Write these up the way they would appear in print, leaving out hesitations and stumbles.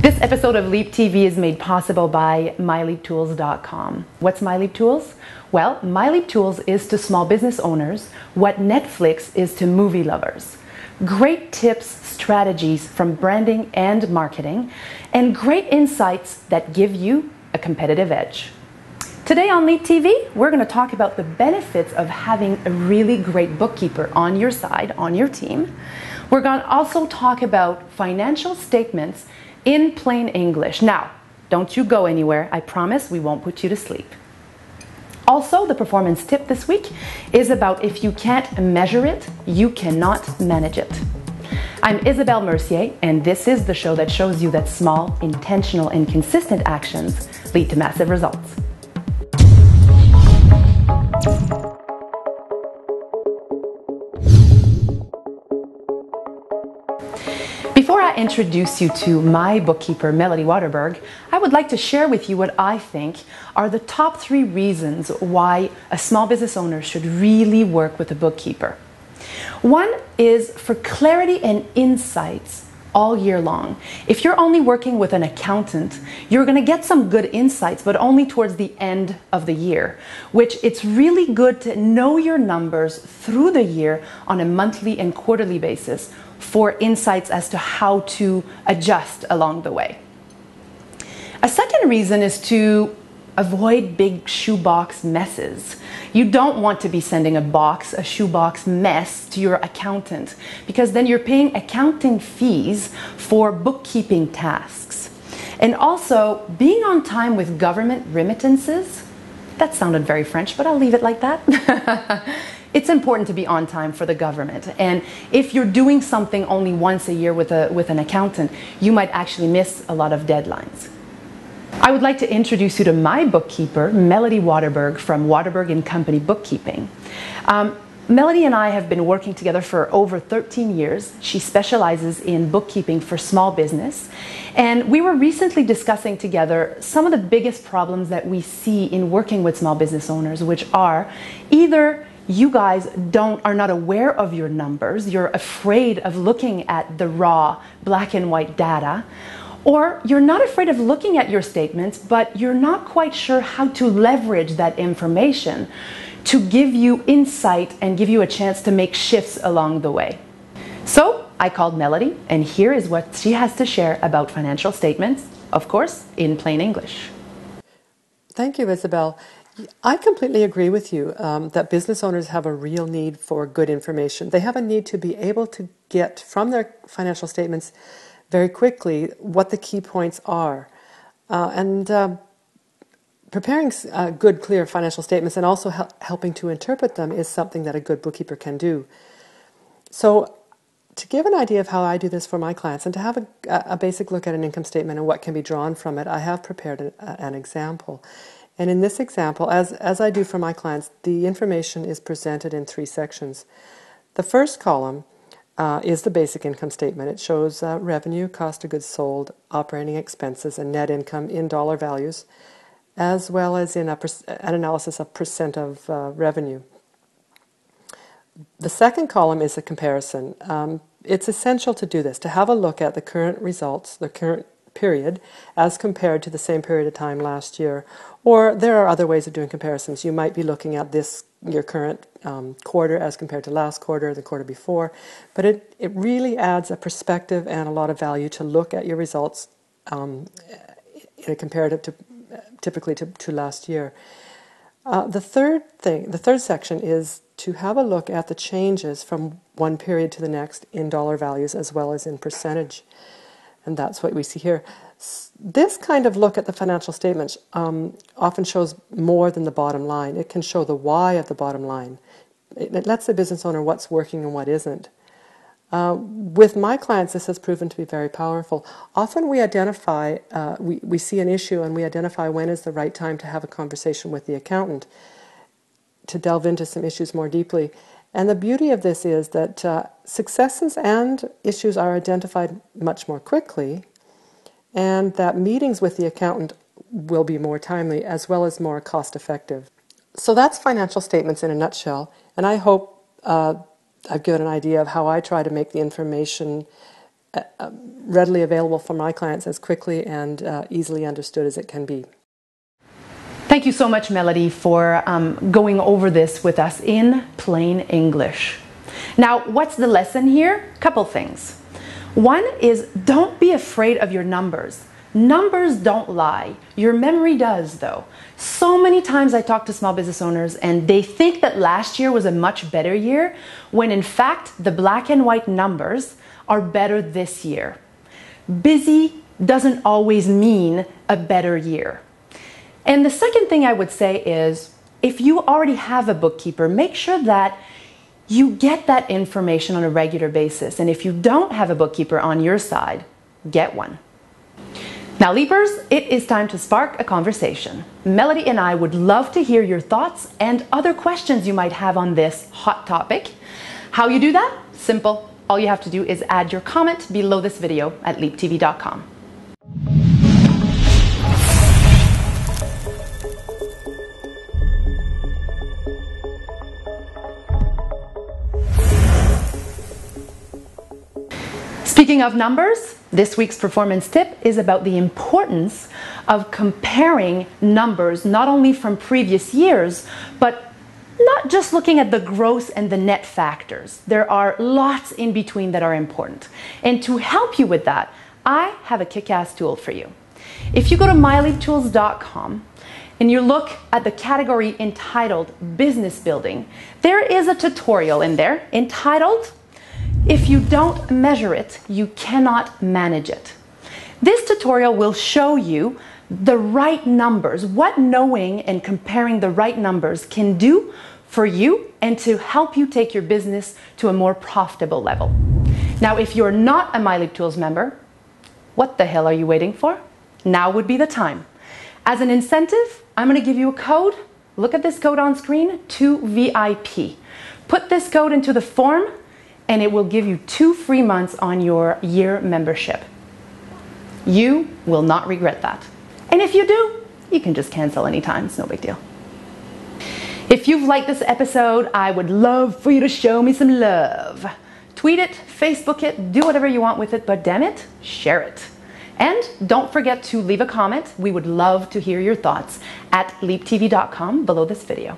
This episode of LeapTV is made possible by MyLeapTools.com. What's MyLeapTools? Well, MyLeapTools is to small business owners what Netflix is to movie lovers. Great tips, strategies from branding and marketing, and great insights that give you a competitive edge. Today on LeapTV, we're going to talk about the benefits of having a really great bookkeeper on your side, on your team. We're going to also talk about financial statements in plain English. Now, don't you go anywhere. I promise we won't put you to sleep. Also, the performance tip this week is about if you can't measure it, you cannot manage it. I'm Isabelle Mercier, and this is the show that shows you that small, intentional, and consistent actions lead to massive results. Before I introduce you to my bookkeeper, Melody Waterberg, I would like to share with you what I think are the top 3 reasons why a small business owner should really work with a bookkeeper. One is for clarity and insights all year long. If you're only working with an accountant, you're going to get some good insights, but only towards the end of the year, which it's really good to know your numbers through the year on a monthly and quarterly basis for insights as to how to adjust along the way. A second reason is to avoid big shoebox messes. You don't want to be sending a shoebox mess to your accountant, because then you're paying accounting fees for bookkeeping tasks. And also, being on time with government remittances, that sounded very French, but I'll leave it like that. It's important to be on time for the government. And if you're doing something only once a year with an accountant, you might actually miss a lot of deadlines. I would like to introduce you to my bookkeeper, Melody Waterberg from Waterberg & Company Bookkeeping. Melody and I have been working together for over 13 years. She specializes in bookkeeping for small business. And we were recently discussing together some of the biggest problems that we see in working with small business owners, which are either you guys are not aware of your numbers, you're afraid of looking at the raw black and white data, or you're not afraid of looking at your statements, but you're not quite sure how to leverage that information to give you insight and give you a chance to make shifts along the way. So I called Melody, and here is what she has to share about financial statements, of course, in plain English. Thank you, Isabelle. I completely agree with you that business owners have a real need for good information. They have a need to be able to get from their financial statements very quickly what the key points are. Preparing good, clear financial statements and also helping to interpret them is something that a good bookkeeper can do. So to give an idea of how I do this for my clients and to have a basic look at an income statement and what can be drawn from it, I have prepared an example. And in this example, as I do for my clients, the information is presented in 3 sections. The first column is the basic income statement. It shows revenue, cost of goods sold, operating expenses, and net income in dollar values, as well as in an analysis of percent of revenue. The second column is a comparison. It's essential to do this, to have a look at the current results, the current period, as compared to the same period of time last year. Or there are other ways of doing comparisons. You might be looking at your current quarter as compared to last quarter, the quarter before. But it really adds a perspective and a lot of value to look at your results in a comparative to typically to last year. The third section is to have a look at the changes from one period to the next in dollar values as well as in percentage. And that's what we see here. This kind of look at the financial statements often shows more than the bottom line. It can show the why of the bottom line. It lets the business owner what's working and what isn't. With my clients, this has proven to be very powerful. Often we identify, we see an issue and we identify when is the right time to have a conversation with the accountant to delve into some issues more deeply. And the beauty of this is that successes and issues are identified much more quickly, and that meetings with the accountant will be more timely as well as more cost-effective. So that's financial statements in a nutshell, and I hope I've given an idea of how I try to make the information readily available for my clients as quickly and easily understood as it can be. Thank you so much, Melody, for going over this with us in plain English. Now, what's the lesson here? Couple things. One is, don't be afraid of your numbers. Numbers don't lie. Your memory does, though. So many times I talk to small business owners and they think that last year was a much better year, when in fact the black and white numbers are better this year. Busy doesn't always mean a better year. And the second thing I would say is, if you already have a bookkeeper, make sure that you get that information on a regular basis. And if you don't have a bookkeeper on your side, get one. Now, Leapers, it is time to spark a conversation. Melody and I would love to hear your thoughts and other questions you might have on this hot topic. How you do that? Simple. All you have to do is add your comment below this video at LeapTV.com. Speaking of numbers, this week's performance tip is about the importance of comparing numbers, not only from previous years, but not just looking at the gross and the net factors. There are lots in between that are important. And to help you with that, I have a kick-ass tool for you. If you go to myleaptools.com and you look at the category entitled Business Building, there is a tutorial in there entitled If You Don't Measure It, You Cannot Manage It. This tutorial will show you the right numbers, what knowing and comparing the right numbers can do for you and to help you take your business to a more profitable level. Now, if you're not a My Leap Tools member, what the hell are you waiting for? Now would be the time. As an incentive, I'm going to give you a code. Look at this code on screen, 2VIP. Put this code into the form and it will give you 2 free months on your year membership. You will not regret that. And if you do, you can just cancel anytime. It's no big deal. If you've liked this episode, I would love for you to show me some love. Tweet it, Facebook it, do whatever you want with it, but damn it, share it. And don't forget to leave a comment. We would love to hear your thoughts at LeapTV.com below this video.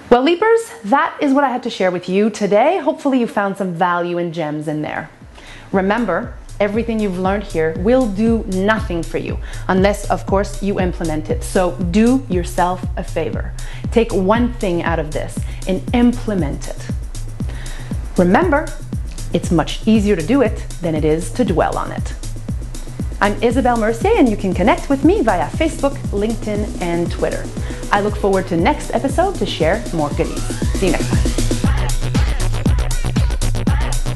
Well, Leapers, that is what I had to share with you today. Hopefully you found some value and gems in there. Remember, everything you've learned here will do nothing for you unless, of course, you implement it. So do yourself a favor. Take one thing out of this and implement it. Remember, it's much easier to do it than it is to dwell on it. I'm Isabelle Mercier, and you can connect with me via Facebook, LinkedIn, and Twitter. I look forward to next episode to share more goodies. See you next time.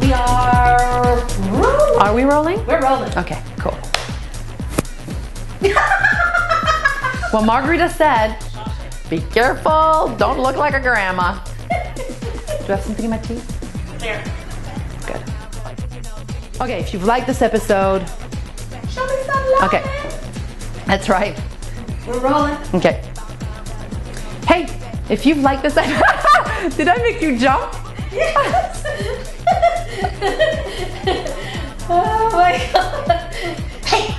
We are rolling. Are we rolling? We're rolling. Okay, cool. Well, Margarita said, be careful, don't look like a grandma. Do I have something in my teeth? There. Good. Okay, if you've liked this episode, show me some love. Okay, that's right. We're rolling. Okay. Hey, if you've liked this episode, did I make you jump? Yes. Oh my God. Hey.